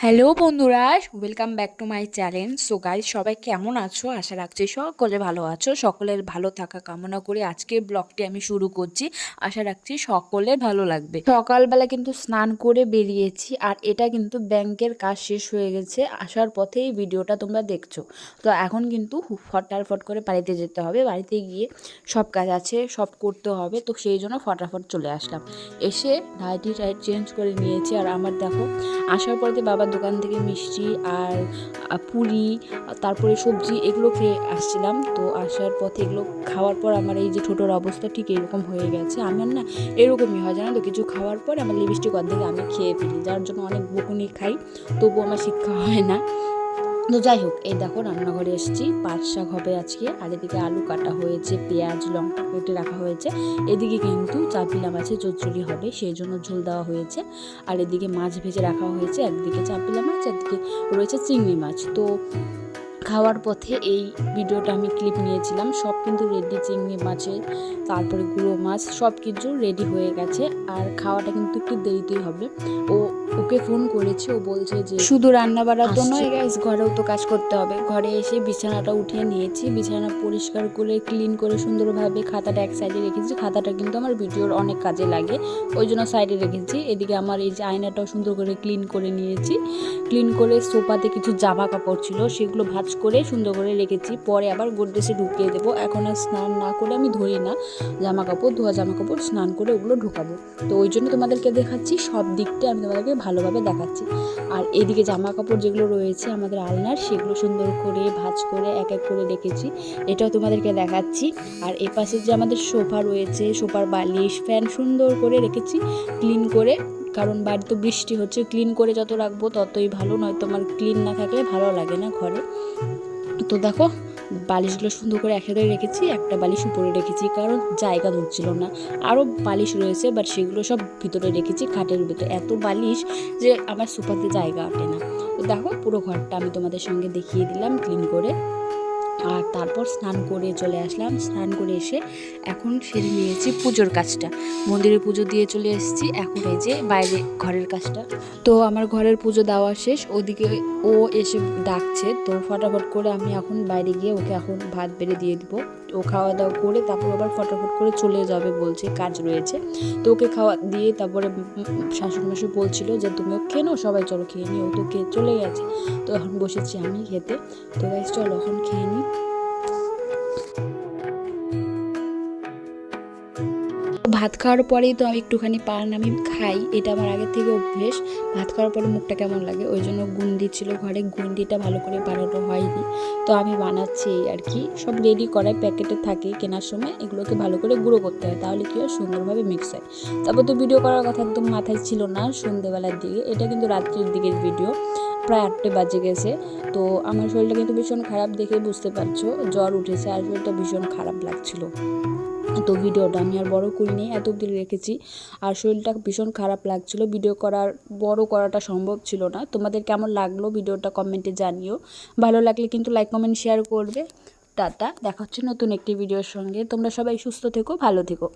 Hello বন্ধুরা, welcome back to my channel. So guys, সবাই কেমন আছো? আশা রাখছি সকলে ভালো আছো। সকলের ভালো থাকা কামনা করে আজকের ব্লগটি আমি শুরু করছি। আশা রাখছি সকলের ভালো লাগবে। সকালবেলা কিন্তু স্নান করে বেরিয়েছি, আর এটা কিন্তু ব্যাংকের কাজ শেষ হয়ে গেছে। আসার পথেই ভিডিওটা তোমরা দেখছো। তো এখন কিন্তু ফটাফট করে বাড়িতে যেতে হবে। বাড়িতে গিয়ে সব কাজ আছে, সব করতে হবে। তো সেই জন্য ফটাফট চলে আসলাম। এসে নাইটি চেঞ্জ করে নিয়েছি। আর আমার দেখো, আসার পরে বাবার দোকান থেকে মিষ্টি আর পুরি, তারপরে সবজি, এগুলো খেয়ে আসছিলাম। তো আসার পথে এগুলো খাওয়ার পর আমার এই যে ঠোঁটের অবস্থা ঠিক এরকম হয়ে গেছে। আমার না এরকমই হয়, জানো তো, কিছু খাওয়ার পর আমার লিপস্টিক অর্ধেক আমি খেয়ে ফেলি, যার জন্য অনেক বকুনি খাই, তবুও আমার শিক্ষা হয় না। তো যাই হোক, এই দেখো রান্নাঘরে এসেছি। পাট শাক হবে আজকে, আর এদিকে আলু কাটা হয়েছে, পেঁয়াজ লঙ্কা কেটে রাখা হয়েছে। এদিকে কিন্তু চাপিলা মাছের চচ্চড়ি হবে, সেই জন্য ঝোল দেওয়া হয়েছে। আর এদিকে মাছ ভেজে রাখা হয়েছে, একদিকে চাপিলা মাছ, একদিকে রয়েছে চিংড়ি মাছ। তো খাওয়ার পথে এই ভিডিওটা আমি ক্লিপ নিয়েছিলাম। সব কিন্তু রেডি, চিংড়ি মাছের, তারপরে গুঁড়ো মাছ, সব কিছু রেডি হয়ে গেছে। আর খাওয়াটা কিন্তু একটু দেরিতেই হবে। ওকে ফোন করেছি, ও বলছে যে শুধু রান্না বাড়া তো নয় গাইস, ঘরেও তো কাজ করতে হবে। ঘরে এসে বিছানাটা উঠিয়ে নিয়েছি, বিছানা পরিষ্কার করে ক্লিন করে সুন্দরভাবে খাতাটা এক সাইডে রেখেছি। খাতাটা কিন্তু আমার ভিডিওর অনেক কাজে লাগে, ওই জন্য সাইডে রেখেছি। এদিকে আমার এই যে আয়নাটাও সুন্দর করে ক্লিন করে নিয়েছি। ক্লিন করে সোফাতে কিছু জামা কাপড় ছিল, সেগুলো ভাঁজ করে সুন্দর করে রেখেছি। পরে আবার গোদরেজে ঢুকিয়ে দেবো। এখন আর স্নান না করে আমি ধরি না জামা কাপড়, ধোয়া জামা কাপড়, স্নান করে ওগুলো ঢুকাবো। তো ওই জন্য তোমাদেরকে দেখাচ্ছি, সব দিকটা আমি তোমাদেরকে ভালোভাবে দেখাচ্ছি। আর এদিকে জামা কাপড় যেগুলো রয়েছে আমাদের আলনার, সেগুলো সুন্দর করে ভাঁজ করে এক এক করে রেখেছি, এটাও তোমাদেরকে দেখাচ্ছি। আর এ পাশে যে আমাদের সোফা রয়েছে, সোফার বালিশ, ফ্যান সুন্দর করে রেখেছি ক্লিন করে। কারণ বাড়িতে বৃষ্টি হচ্ছে, ক্লিন করে যত রাখবো ততই ভালো, নয়তো আমার ক্লিন না থাকলে ভালো লাগে না ঘরে। তো দেখো, বালিশগুলো সুন্দর করে একসাথে রেখেছি, একটা বালিশ উপরে রেখেছি কারণ জায়গা ধরছিল না। আরও বালিশ রয়েছে, বাট সেগুলো সব ভিতরে রেখেছি, খাটের ভিতরে। এত বালিশ যে আমার সোফাতে জায়গা আটে না। তো দেখো, পুরো ঘরটা আমি তোমাদের সঙ্গে দেখিয়ে দিলাম ক্লিন করে। আর তারপর স্নান করে চলে আসলাম। স্নান করে এসে এখন সেরে নিয়েছি পুজোর কাজটা। মন্দিরে পুজো দিয়ে চলে এসেছি, এখন এই যে বাইরে ঘরের কাজটা। তো আমার ঘরের পুজো দেওয়া শেষ, ওদিকে ও এসে ডাকছে। তো ফটাফট করে আমি এখন বাইরে গিয়ে ওকে এখন ভাত বেড়ে দিয়ে দিব। ও খাওয়া দাওয়া করে তারপর আবার ফটাফট করে চলে যাবে বলছে, কাজ রয়েছে। তো ওকে খাওয়া দিয়ে তারপরে শাশুড়ি মাসু বলছিল যে তুমিও খেয়ে নাও, সবাই চলো খেয়ে নিও। তো খেয়ে চলে গেছে। তো এখন বসেছি আমি খেতে। তো গাইস চলো এখন খেয়ে নিই। ভাত খাওয়ার পরেই তো আমি একটুখানি পান আমি খাই, এটা আমার আগের থেকে অভ্যেস। ভাত খাওয়ার পরে মুখটা কেমন লাগে, ওই জন্য গুন্ডি ছিল ঘরে, গুন্ডিটা ভালো করে বানানো হয়নি, তো আমি বানাচ্ছি আর কি। সব রেডি করায় প্যাকেটে থাকে, কেনার সময় এগুলোকে ভালো করে গুঁড়ো করতে হয়, তাহলে কি হয় সুন্দরভাবে মিক্স হয়। তারপর তো ভিডিও করার কথা একদম মাথায় ছিল না সন্ধ্যেবেলার দিকে, এটা কিন্তু রাত্রির দিকের ভিডিও, প্রায় 8টে বাজে গেছে। তো আমার শরীরটা কিন্তু ভীষণ খারাপ, দেখে বুঝতে পারছো, জ্বর উঠেছে আর শরীরটা ভীষণ খারাপ লাগছিল। তো ভিডিওটা আমি আর বড় করিনি, এত অবধি রেখেছি। আর শরীরটা ভীষণ খারাপ লাগছিল, ভিডিও বড় করাটা সম্ভব ছিল না। তোমাদের কেমন লাগলো ভিডিওটা কমেন্টে জানিও। ভালো লাগলে কিন্তু লাইক কমেন্ট শেয়ার করবে। টাটা, দেখা হচ্ছে নতুন একটি ভিডিওর সঙ্গে। তোমরা সবাই সুস্থ থেকো, ভালো থেকো।